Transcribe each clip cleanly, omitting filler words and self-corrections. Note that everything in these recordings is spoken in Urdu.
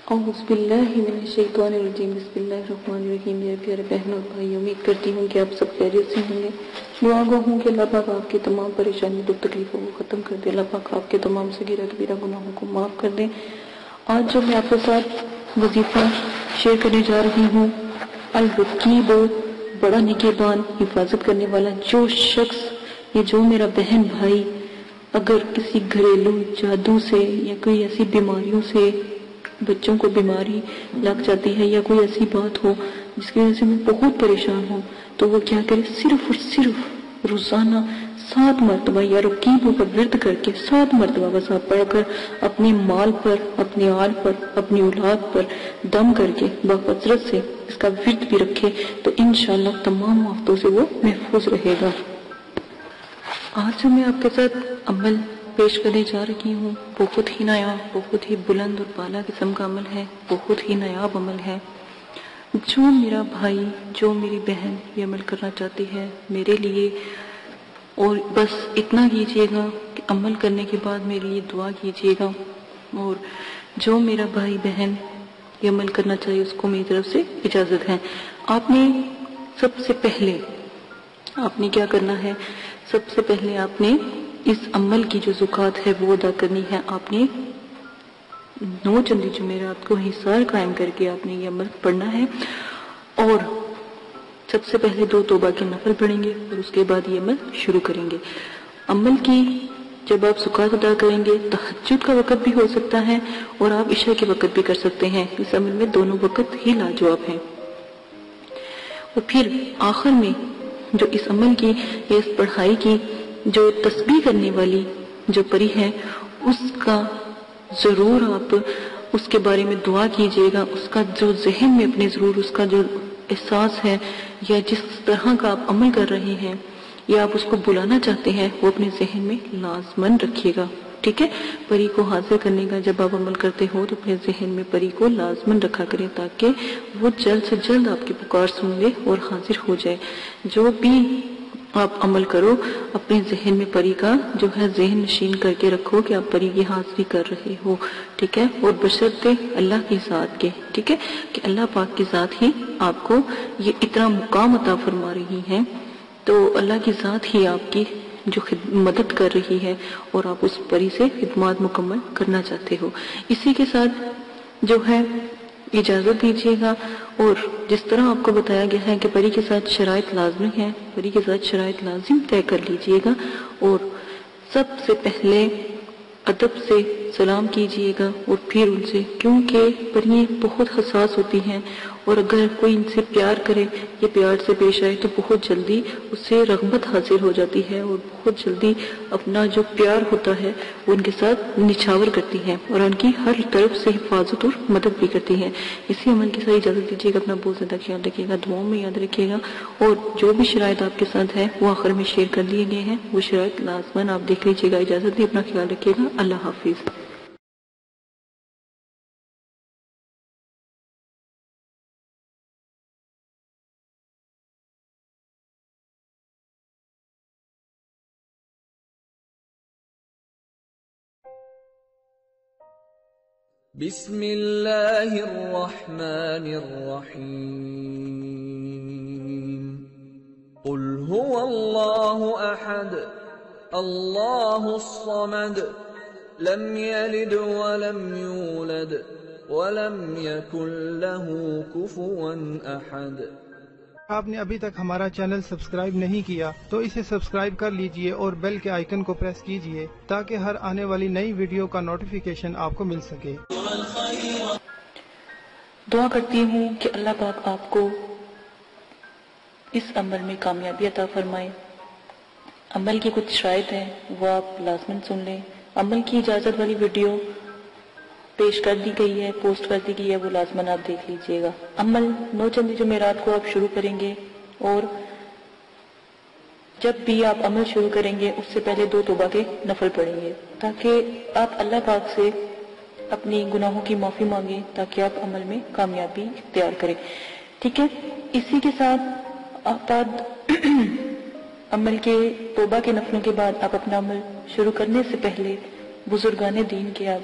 اعوذ باللہ من الشیطان الرجیم، بسم اللہ الرحمن الرحیم۔ میرے پیارے بہن اور بھائی، امید کرتی ہوں کہ آپ سب خیریت سے ہوں گے۔ دعا گو ہوں کہ اللہ پاک آپ کی تمام پریشانی دکھ تکلیفوں کو ختم کر دے، اللہ پاک آپ کے تمام صغیرہ کبیرہ گناہوں کو معاف کر دے۔ آج جو میں آپ کے ساتھ وظیفہ شیئر کرنے جا رہی ہوں، الرقیب، بڑا نگہبان، حفاظت کرنے والا، جو شخص، یہ جو میرا بہن بھائی اگر کسی گھریلو جادو سے یا کوئی ایسی بیماریوں سے بچوں کو بیماری لگ جاتی ہے یا کوئی ایسی بات ہو جس کی وجہ سے میں بہت پریشان ہوں، تو وہ کیا کرے، صرف اور صرف روزانہ 7 مرتبہ یا رقیبوں کا ورد کر کے 7 مرتبہ بس آپ پڑھ کر اپنے مال پر، اپنے آل پر، اپنی اولاد پر دم کر کے بکثرت سے اس کا ورد بھی رکھے تو انشاءاللہ تمام آفتوں سے وہ محفوظ رہے گا۔ آج جو میں آپ کے ساتھ عمل پیش کرنے جا رہی ہوں، بہت ہی نیا، بہت ہی بلند اور بالا قسم کا عمل ہے، بہت ہی نایاب عمل ہے۔ جو میرا بھائی، جو میری بہن یہ عمل کرنا چاہتی ہے میرے لیے، اور بس اتنا کیجئے گا کہ عمل کرنے کے بعد میری یہ دعا کیجئے گا، اور جو میرا بھائی بہن یہ عمل کرنا چاہیے اس کو میری طرف سے اجازت ہے۔ آپ نے سب سے پہلے آپ نے کیا کرنا ہے، سب سے پہلے آپ نے اس عمل کی جو زکوٰۃ ہے وہ ادا کرنی ہے۔ آپ نے 9 چندی جمعرات کو حصار قائم کر کے آپ نے یہ عمل پڑھنا ہے، اور سب سے پہلے 2 توبہ کے نفل پڑھیں گے اور اس کے بعد یہ عمل شروع کریں گے۔ عمل کی جب آپ زکوٰۃ ادا کریں گے، تہجد کا وقت بھی ہو سکتا ہے اور آپ عشاء کے وقت بھی کر سکتے ہیں، اس عمل میں دونوں وقت ہی لاجواب ہیں۔ اور پھر آخر میں جو اس عمل کی، اس پڑھائی کی جو تسبیح کرنے والی جو پری ہے، اس کا ضرور آپ اس کے بارے میں دعا کیجئے گا، اس کا جو ذہن میں اپنے ضرور اس کا جو احساس ہے یا جس طرح کا آپ عمل کر رہے ہیں یا آپ اس کو بلانا چاہتے ہیں وہ اپنے ذہن میں لازماً رکھیے گا، ٹھیک ہے؟ پری کو حاضر کرنے کا جب آپ عمل کرتے ہو تو اپنے ذہن میں پری کو لازماً رکھا کریں تاکہ وہ جلد سے جلد آپ کی پکار سن لے اور حاضر ہو جائے۔ جو بھی آپ عمل کرو اپنے ذہن میں پری کا جو ہے ذہن نشین کر کے رکھو کہ آپ پری کی حاضری کر رہے ہو، ٹھیک ہے؟ اور بشرطِ اللہ کی ذات کے، ٹھیک ہے، کہ اللہ پاک کی ذات ہی آپ کو یہ اتنا مقام عطا فرما رہی ہیں، تو اللہ کی ذات ہی آپ کی جو مدد کر رہی ہے اور آپ اس پری سے خدمات مکمل کرنا چاہتے ہو۔ اسی کے ساتھ جو ہے اجازت دیجیے گا، اور جس طرح آپ کو بتایا گیا ہے کہ پری کے ساتھ شرائط لازمی ہیں، پری کے ساتھ شرائط لازم طے کر لیجیے گا، اور سب سے پہلے ادب سے سلام کیجیے گا، اور پھر ان سے، کیونکہ پریاں بہت حساس ہوتی ہیں اور اگر کوئی ان سے پیار کرے یا پیار سے پیش آئے تو بہت جلدی اس سے رغبت حاصل ہو جاتی ہے اور بہت جلدی اپنا جو پیار ہوتا ہے وہ ان کے ساتھ نچھاور کرتی ہیں اور ان کی ہر طرف سے حفاظت اور مدد بھی کرتی ہیں۔ اسی عمل کی ساری اجازت دیجیے گا، اپنا بہت زیادہ خیال رکھیے گا، دعاؤں میں یاد رکھیے گا، اور جو بھی شرائط آپ کے ساتھ ہے وہ آخر میں شیئر کر دیے گئے ہیں، وہ شرائط لازماً آپ دیکھ لیجیے گا۔ اجازت دی، اپنا خیال رکھیے گا، اللہ حافظ۔ بسم اللہ الرحمن الرحیم۔ قل هو اللہ احد اللہ الصمد لم یلد ولم یولد ولم یکن له کفوا احد۔ آپ نے ابھی تک ہمارا چینل سبسکرائب نہیں کیا تو اسے سبسکرائب کر لیجئے اور بیل کے آئیکن کو پریس کیجئے تاکہ ہر آنے والی نئی ویڈیو کا نوٹیفیکیشن آپ کو مل سکے۔ دعا کرتی ہوں کہ اللہ پاک آپ کو اس عمل میں کامیابی عطا فرمائے۔ عمل کی کچھ شرائط ہیں وہ آپ لازماً سن لیں۔ عمل کی اجازت والی ویڈیو پیش کر دی گئی ہے، پوسٹ کر دی گئی ہے، وہ لازماً آپ دیکھ لیجئے گا۔ عمل 9 چندی جمعرات کو آپ شروع کریں گے، اور جب بھی آپ عمل شروع کریں گے اس سے پہلے 2 توبہ کے نفل پڑھیں گے تاکہ آپ اللہ پاک سے اپنی گناہوں کی معافی مانگیں تاکہ آپ عمل میں کامیابی اختیار کریں، ٹھیک ہے؟ اسی کے ساتھ آپ عمل کے توبہ کے نفلوں کے بعد آپ اپنا عمل شروع کرنے سے پہلے بزرگان دین کے آپ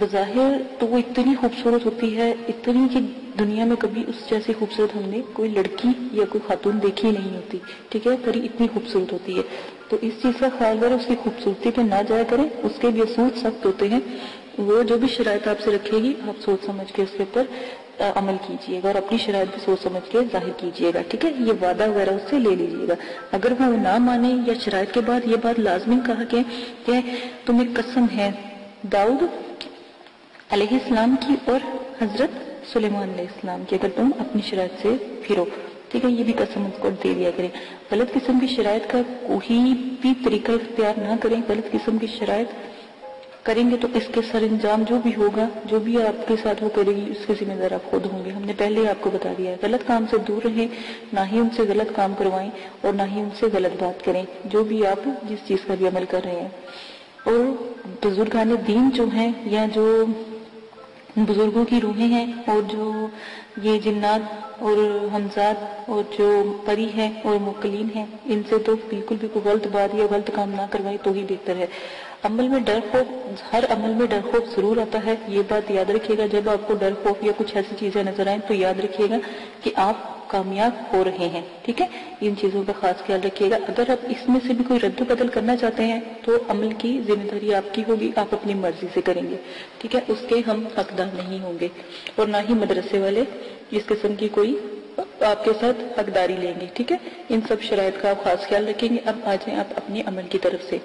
بظاہر تو وہ اتنی خوبصورت ہوتی ہے، اتنی کہ دنیا میں کبھی اس جیسی خوبصورت ہم نے کوئی لڑکی یا کوئی خاتون دیکھی نہیں ہوتی، ٹھیک ہے، پری اتنی خوبصورت ہوتی ہے۔ تو اس چیز کا خیال کریں، اس کی خوبصورتی پہ نہ جایا کریں، اس کے بھی اصول سخت ہوتے ہیں، وہ جو بھی شرائط آپ سے رکھے گی آپ سوچ سمجھ کے اس کے اوپر عمل کیجئے گا، اور اپنی شرائط بھی سوچ سمجھ کے ظاہر کیجئے گا، ٹھیک ہے، یہ وعدہ وغیرہ اس سے لے لیجئے گا۔ اگر وہ نہ مانے یا شرائط کے بعد یہ بات لازمی کہا کہ تمہیں قسم ہے داؤد علیہ السلام کی اور حضرت سلیمان علیہ السلام کی، اگر تم اپنی شرائط سے پھرو، ٹھیک ہے، یہ بھی قسم اس کو دے دیا کریں۔ غلط قسم کی شرائط کا کوئی بھی طریقہ اختیار نہ کریں، غلط قسم کی شرائط کریں گے تو اس کے سر انجام جو بھی ہوگا، جو بھی آپ کے ساتھ وہ کرے گی، اس کے ذمہ دار آپ خود ہوں گے۔ ہم نے پہلے ہی آپ کو بتا دیا ہے، غلط کام سے دور رہیں، نہ ہی ان سے غلط کام کروائیں اور نہ ہی ان سے غلط بات کریں، جو بھی آپ جس چیز کا بھی عمل کر رہے ہیں۔ اور بزرگان دین جو ہیں یا جو بزرگوں کی روحیں ہیں اور جو یہ جنات اور حمزات اور جو پری ہیں اور مقلین ہیں، ان سے تو بالکل بھی کوئی غلط بات یا غلط کام نہ کروائیں تو ہی بہتر ہے۔ عمل میں ڈر خوف، ہر عمل میں ڈر خوف ضرور آتا ہے، یہ بات یاد رکھیے گا۔ جب آپ کو ڈر خوف یا کچھ ایسی چیزیں نظر آئیں تو یاد رکھیے گا کہ آپ کامیاب ہو رہے ہیں، ٹھیک ہے، ان چیزوں کا خاص خیال رکھیے گا۔ اگر آپ اس میں سے بھی کوئی رد و بدل کرنا چاہتے ہیں تو عمل کی ذمہ داری آپ کی ہوگی، آپ اپنی مرضی سے کریں گے، ٹھیک ہے، اس کے ہم حقدار نہیں ہوں گے، اور نہ ہی مدرسے والے اس قسم کی کوئی آپ کے ساتھ حقداری لیں گے، ٹھیک ہے۔ ان سب شرائط کا آپ خاص خیال رکھیں گے۔ اب آ جائیں آپ اپنے عمل کی طرف سے۔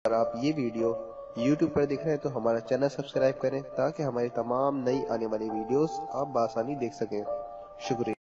اگر آپ یہ ویڈیو YouTube پر دیکھ رہے ہیں تو ہمارا چینل سبسکرائب کریں تاکہ ہماری تمام نئی آنے والی ویڈیوز آپ بآسانی دیکھ سکیں۔ شکریہ۔